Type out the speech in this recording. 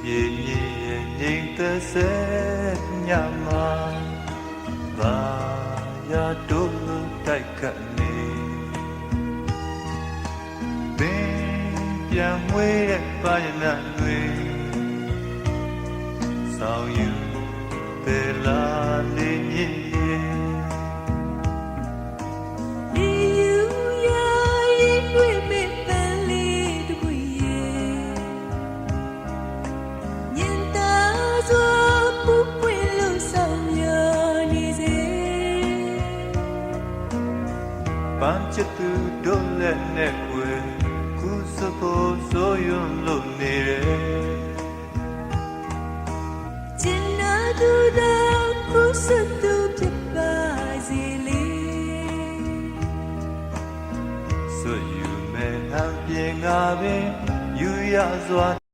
ရေမြေရဲ့ငြိမ်သက်စေညမှာသာယာတို့လိုတိုက်ခတ်နေပင်ပြန်မွေးတဲ့ပါရဏတွေဆောင်ယူပေလာလေးမြေပန်းချတူတို့လက်နဲ့ွယ်ခုစဖို့ဆိုရွံ့လို့နေတယ်ကျင်နာသူတော်ခုစတူဖြစ်ပါစေလေဆွယူမဲ့ဟန်ပြင်ငါပင်ယူရစွာ